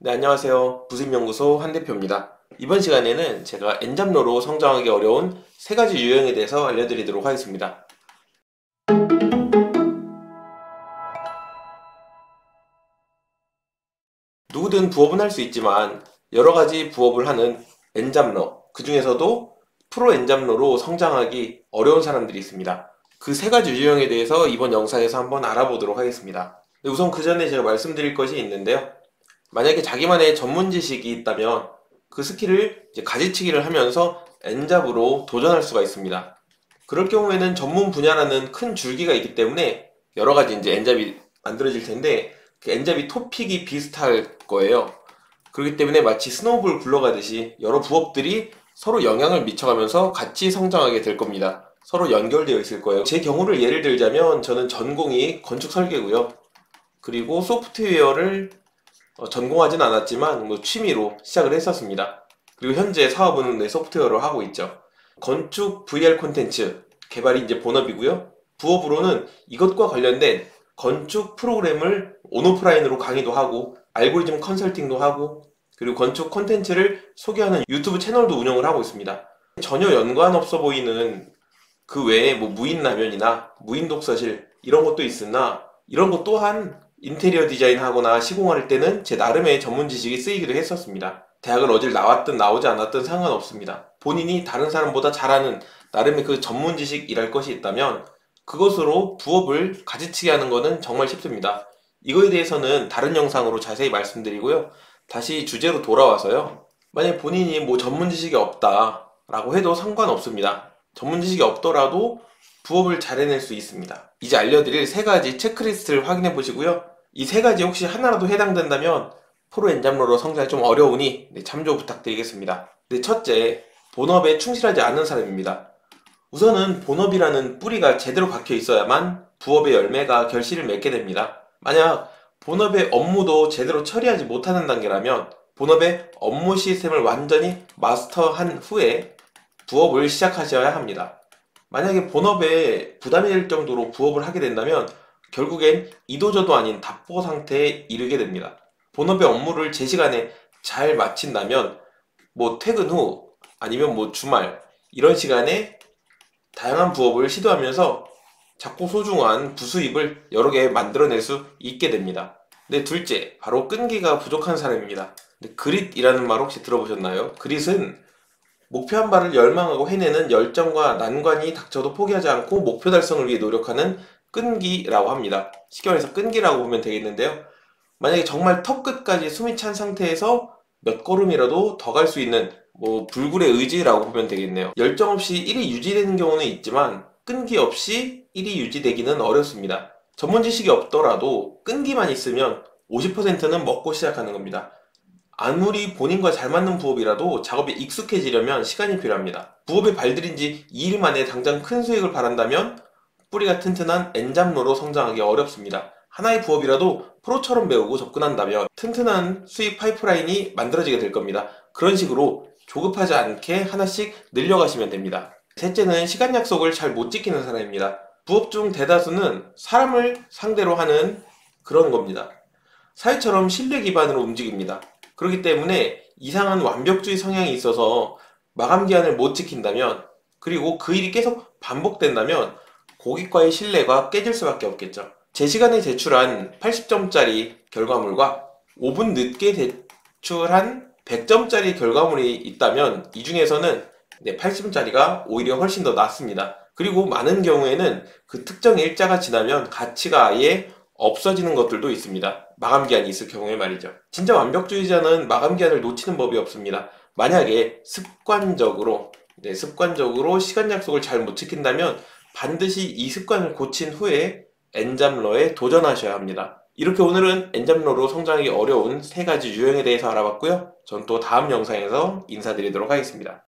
네, 안녕하세요. 부심연구소 한대표입니다. 이번 시간에는 제가 N잡러로 성장하기 어려운 세 가지 유형에 대해서 알려드리도록 하겠습니다. 누구든 부업은 할 수 있지만 여러 가지 부업을 하는 N잡러, 그 중에서도 프로 N잡러로 성장하기 어려운 사람들이 있습니다. 그 세 가지 유형에 대해서 이번 영상에서 한번 알아보도록 하겠습니다. 우선 그 전에 제가 말씀드릴 것이 있는데요. 만약에 자기만의 전문 지식이 있다면 그 스킬을 이제 가지치기를 하면서 N잡으로 도전할 수가 있습니다. 그럴 경우에는 전문 분야라는 큰 줄기가 있기 때문에 여러 가지 이제 N잡이 만들어질 텐데 그 N잡이 토픽이 비슷할 거예요. 그렇기 때문에 마치 스노우볼 굴러가듯이 여러 부업들이 서로 영향을 미쳐가면서 같이 성장하게 될 겁니다. 서로 연결되어 있을 거예요. 제 경우를 예를 들자면 저는 전공이 건축 설계고요. 그리고 소프트웨어를 전공하진 않았지만 취미로 시작을 했었습니다. 그리고 현재 사업은 소프트웨어로 하고 있죠. 건축 VR 콘텐츠 개발이 이제 본업이고요. 부업으로는 이것과 관련된 건축 프로그램을 온오프라인으로 강의도 하고 알고리즘 컨설팅도 하고 그리고 건축 콘텐츠를 소개하는 유튜브 채널도 운영을 하고 있습니다. 전혀 연관 없어 보이는 그 외에 무인라면이나 무인독서실 이런 것도 있으나 이런 것 또한 인테리어 디자인 하거나 시공할 때는 제 나름의 전문 지식이 쓰이기도 했었습니다. 대학을 어딜 나왔든 나오지 않았든 상관없습니다. 본인이 다른 사람보다 잘하는 나름의 그 전문 지식이랄 것이 있다면 그것으로 부업을 가지치게 하는 것은 정말 쉽습니다. 이거에 대해서는 다른 영상으로 자세히 말씀드리고요. 다시 주제로 돌아와서요. 만약 본인이 전문 지식이 없다 라고 해도 상관없습니다. 전문 지식이 없더라도 부업을 잘 해낼 수 있습니다. 이제 알려드릴 세 가지 체크리스트를 확인해 보시고요. 이 세 가지 혹시 하나라도 해당된다면 프로 N잡러로 성장이 좀 어려우니 참조 부탁드리겠습니다. 첫째, 본업에 충실하지 않는 사람입니다. 우선은 본업이라는 뿌리가 제대로 박혀 있어야만 부업의 열매가 결실을 맺게 됩니다. 만약 본업의 업무도 제대로 처리하지 못하는 단계라면 본업의 업무 시스템을 완전히 마스터한 후에 부업을 시작하셔야 합니다. 만약에 본업에 부담이 될 정도로 부업을 하게 된다면 결국엔 이도저도 아닌 답보 상태에 이르게 됩니다. 본업의 업무를 제 시간에 잘 마친다면 퇴근 후 아니면 주말 이런 시간에 다양한 부업을 시도하면서 작고 소중한 부수입을 여러 개 만들어낼 수 있게 됩니다. 둘째, 바로 끈기가 부족한 사람입니다. 그릿이라는 말 혹시 들어보셨나요? 그릿은 목표한 바를 열망하고 해내는 열정과 난관이 닥쳐도 포기하지 않고 목표 달성을 위해 노력하는 끈기라고 합니다. 쉽게 말해서 끈기라고 보면 되겠는데요. 만약에 정말 턱 끝까지 숨이 찬 상태에서 몇 걸음이라도 더 갈 수 있는 불굴의 의지라고 보면 되겠네요. 열정 없이 1위 유지되는 경우는 있지만 끈기 없이 1위 유지되기는 어렵습니다. 전문 지식이 없더라도 끈기만 있으면 50%는 먹고 시작하는 겁니다. 아무리 본인과 잘 맞는 부업이라도 작업에 익숙해지려면 시간이 필요합니다. 부업에 발들인 지 2일 만에 당장 큰 수익을 바란다면 뿌리가 튼튼한 N잡러로 성장하기 어렵습니다. 하나의 부업이라도 프로처럼 배우고 접근한다면 튼튼한 수익 파이프라인이 만들어지게 될 겁니다. 그런 식으로 조급하지 않게 하나씩 늘려가시면 됩니다. 셋째는 시간 약속을 잘 못 지키는 사람입니다. 부업 중 대다수는 사람을 상대로 하는 그런 겁니다. 사회처럼 신뢰 기반으로 움직입니다. 그렇기 때문에 이상한 완벽주의 성향이 있어서 마감 기한을 못 지킨다면 그리고 그 일이 계속 반복된다면 고객과의 신뢰가 깨질 수밖에 없겠죠. 제 시간에 제출한 80점짜리 결과물과 5분 늦게 제출한 100점짜리 결과물이 있다면 이 중에서는 80점짜리가 오히려 훨씬 더 낫습니다. 그리고 많은 경우에는 그 특정 일자가 지나면 가치가 아예 없어지는 것들도 있습니다. 마감기한이 있을 경우에 말이죠. 진짜 완벽주의자는 마감기한을 놓치는 법이 없습니다. 만약에 습관적으로 시간 약속을 잘 못 지킨다면 반드시 이 습관을 고친 후에 N잡러에 도전하셔야 합니다. 이렇게 오늘은 N잡러로 성장하기 어려운 세 가지 유형에 대해서 알아봤고요. 전 또 다음 영상에서 인사드리도록 하겠습니다.